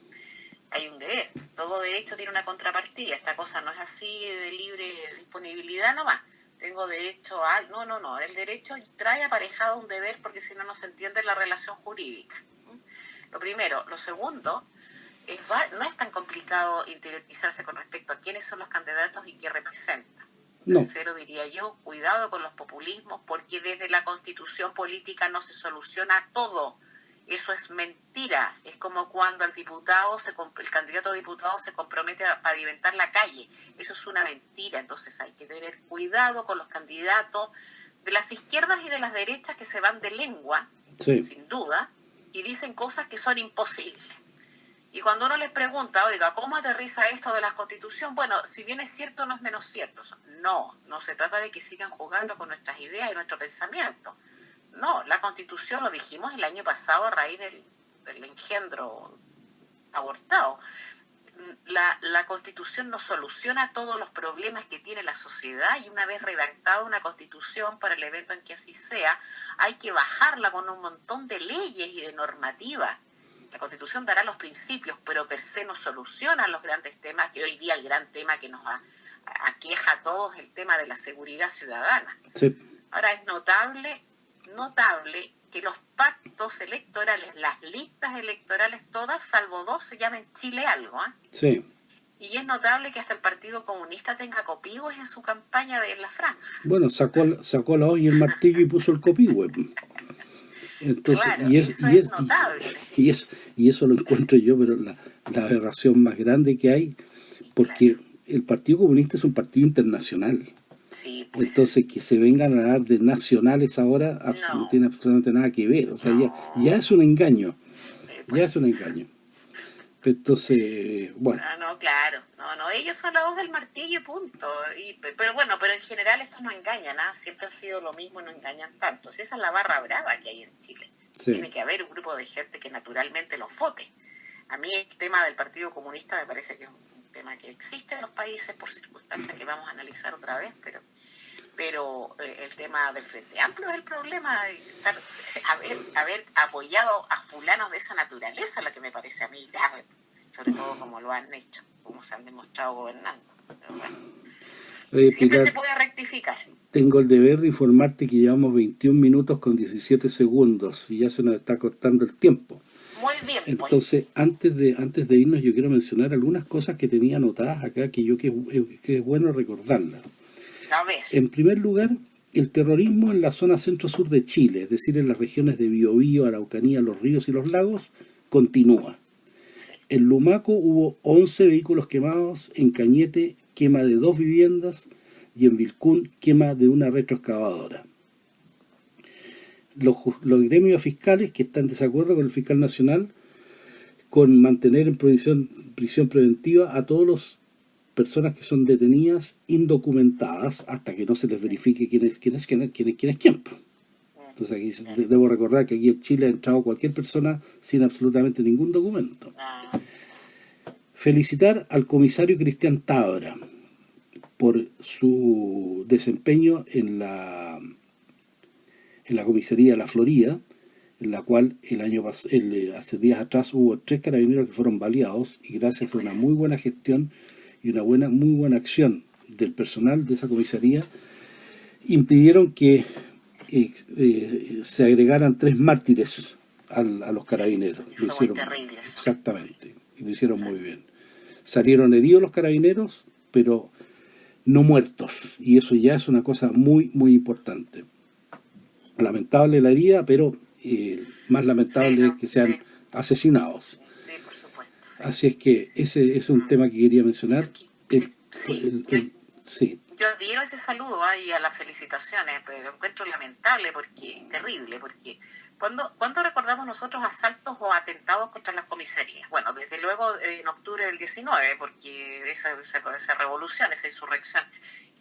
Hay un deber. Todo derecho tiene una contrapartida. Esta cosa no es así de libre disponibilidad nomás. Tengo derecho a... No. El derecho trae aparejado un deber, porque si no, no se entiende la relación jurídica. Lo primero. Lo segundo, no es tan complicado interiorizarse con respecto a quiénes son los candidatos y qué representan. No. Tercero, diría yo, cuidado con los populismos, porque desde la Constitución política no se soluciona todo. Eso es mentira. Es como cuando el candidato a diputado se compromete a pavimentar la calle. Eso es una mentira. Entonces hay que tener cuidado con los candidatos de las izquierdas y de las derechas que se van de lengua, sin duda, y dicen cosas que son imposibles. Y cuando uno les pregunta, oiga, ¿cómo aterriza esto de la Constitución? Bueno, si bien es cierto, no es menos cierto. No se trata de que sigan jugando con nuestras ideas y nuestro pensamiento. No, la Constitución, lo dijimos el año pasado a raíz del engendro abortado. La Constitución no soluciona todos los problemas que tiene la sociedad, y una vez redactada una Constitución, para el evento en que así sea, hay que bajarla con un montón de leyes y de normativa. La Constitución dará los principios, pero per se no soluciona los grandes temas, que hoy día el gran tema que nos aqueja a todos, el tema de la seguridad ciudadana. Sí. Ahora, es notable que los pactos electorales, las listas electorales todas, salvo dos, se llamen Chile algo, ¿eh? Sí. Y es notable que hasta el Partido Comunista tenga copihue en su campaña de la franja. Bueno, sacó la olla y el martillo y puso el copihue. Entonces, Claro, eso es notable. Y eso lo encuentro yo, pero la aberración más grande que hay, porque el Partido Comunista es un partido internacional. Sí, pues. Entonces, que se vengan a dar de nacionales ahora no tiene absolutamente nada que ver. O sea, ya es un engaño. Pues. Ya es un engaño. Entonces, bueno. No, claro. No, ellos son la voz del martillo y punto. Pero en general estos no engañan, ¿eh? Siempre ha sido lo mismo, no engañan tanto. Esa es la barra brava que hay en Chile. Sí. Tiene que haber un grupo de gente que naturalmente los vote. A mí el tema del Partido Comunista me parece que es un tema que existe en los países por circunstancias que vamos a analizar otra vez, pero el tema del Frente Amplio es el problema, haber apoyado a fulanos de esa naturaleza, lo que me parece a mí grave, sobre todo como lo han hecho, como se han demostrado gobernando. Pero bueno, siempre Pilar, se puede rectificar. Tengo el deber de informarte que llevamos 21 minutos con 17 segundos y ya se nos está cortando el tiempo. Muy bien, pues. Entonces, antes de irnos, yo quiero mencionar algunas cosas que tenía anotadas acá que es bueno recordarlas. A ver. En primer lugar, el terrorismo en la zona centro-sur de Chile, es decir, en las regiones de Biobío, Araucanía, Los Ríos y Los Lagos, continúa. Sí. En Lumaco hubo 11 vehículos quemados, en Cañete quema de 2 viviendas y en Vilcún quema de una retroexcavadora. Los gremios fiscales que están en desacuerdo con el fiscal nacional con mantener en prisión preventiva a todas las personas que son detenidas indocumentadas hasta que no se les verifique quién es quién. Entonces aquí debo recordar que aquí en Chile ha entrado cualquier persona sin absolutamente ningún documento. Felicitar al comisario Cristian Tabra por su desempeño en la comisaría de La Florida, en la cual hace días atrás hubo 3 carabineros que fueron baleados, y gracias a una muy buena gestión y una muy buena acción del personal de esa comisaría, impidieron que se agregaran 3 mártires a los carabineros. Lo hicieron terrible. Exactamente, y lo hicieron muy bien. Salieron heridos los carabineros, pero no muertos, y eso ya es una cosa muy, muy importante. Lamentable la herida, pero más lamentable es que sean asesinados. Sí, por supuesto. Sí. Así es que ese es un tema que quería mencionar. Yo adhiero a ese saludo y a las felicitaciones, pero lo encuentro lamentable, terrible, porque ¿cuándo recordamos nosotros asaltos o atentados contra las comisarías? Bueno, desde luego en octubre del 19, porque esa revolución, esa insurrección.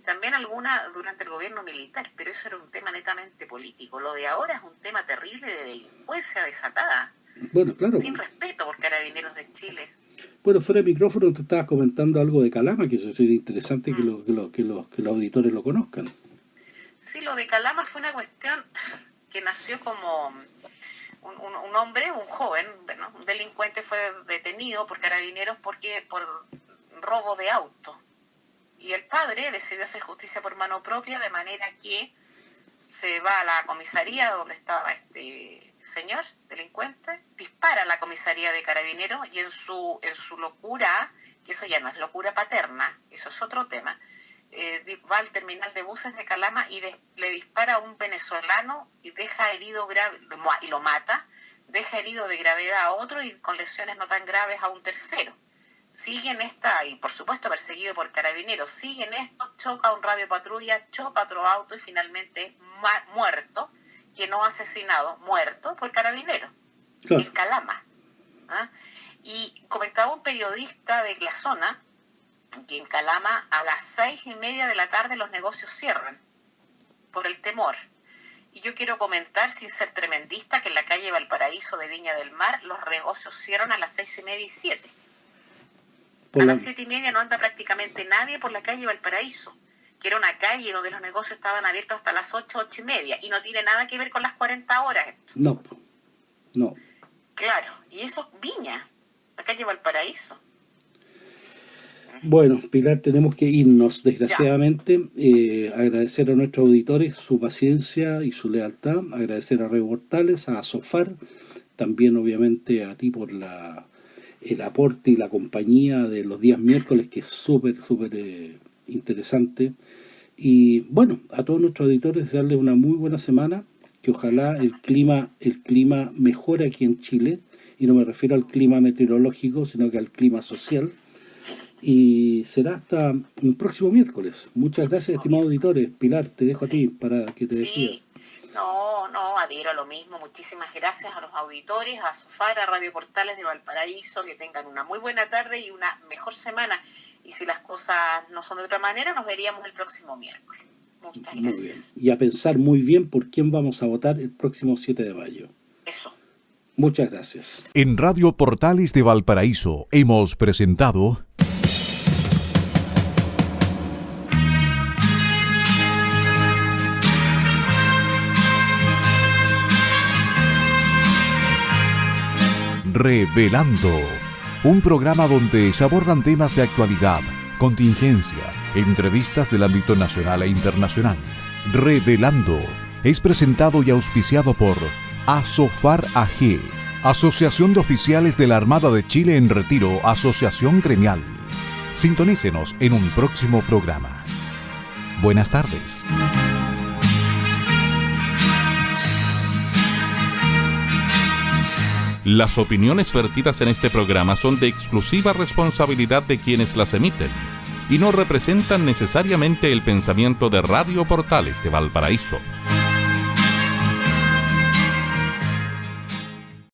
También alguna durante el gobierno militar, pero eso era un tema netamente político. Lo de ahora es un tema terrible de delincuencia desatada. Bueno, claro. Sin respeto por carabineros de Chile. Bueno, fuera de micrófono tú estabas comentando algo de Calama, que eso sería interesante que los auditores lo conozcan. Sí, lo de Calama fue una cuestión que nació como un hombre, un joven, un delincuente fue detenido por carabineros por robo de auto. Y el padre decidió hacer justicia por mano propia, de manera que se va a la comisaría donde estaba este señor delincuente, dispara a la comisaría de carabineros y en su locura, que eso ya no es locura paterna, eso es otro tema, va al terminal de buses de Calama y le dispara a un venezolano y deja herido grave, y lo mata, deja herido de gravedad a otro y con lesiones no tan graves a un tercero. Siguen y por supuesto perseguido por carabineros, siguen esto, choca un radiopatrulla, choca otro auto y finalmente es muerto, que no asesinado, muerto por carabineros, claro. En Calama. Y comentaba un periodista de la zona que en Calama a las 6:30 de la tarde los negocios cierran por el temor. Y yo quiero comentar, sin ser tremendista, que en la calle Valparaíso de Viña del Mar los negocios cierran a las 6:30 y 7. A las 7:30 no anda prácticamente nadie por la calle Valparaíso, que era una calle donde los negocios estaban abiertos hasta las 8, 8:30, y no tiene nada que ver con las 40 horas esto. No. Claro, y eso es Viña, la calle Valparaíso. Bueno, Pilar, tenemos que irnos, desgraciadamente. Agradecer a nuestros auditores su paciencia y su lealtad, agradecer a Radio Portales, a Sofar, también obviamente a ti por el aporte y la compañía de los días miércoles, que es súper interesante. Y bueno, a todos nuestros auditores desearles una muy buena semana, que ojalá el clima mejore aquí en Chile, y no me refiero al clima meteorológico, sino que al clima social. Y será hasta un próximo miércoles. Muchas gracias, estimados auditores. Pilar, te dejo a ti para que te despidas. No, adhiero a lo mismo. Muchísimas gracias a los auditores, a Sofar, a Radio Portales de Valparaíso. Que tengan una muy buena tarde y una mejor semana. Y si las cosas no son de otra manera, nos veríamos el próximo miércoles. Muchas gracias. Muy bien. Y a pensar muy bien por quién vamos a votar el próximo 7 de mayo. Eso. Muchas gracias. En Radio Portales de Valparaíso hemos presentado Revelando, un programa donde se abordan temas de actualidad, contingencia, entrevistas del ámbito nacional e internacional. Revelando es presentado y auspiciado por Asofar AG, Asociación de Oficiales de la Armada de Chile en Retiro, Asociación Gremial. Sintonícenos en un próximo programa. Buenas tardes. Las opiniones vertidas en este programa son de exclusiva responsabilidad de quienes las emiten y no representan necesariamente el pensamiento de Radio Portales de Valparaíso.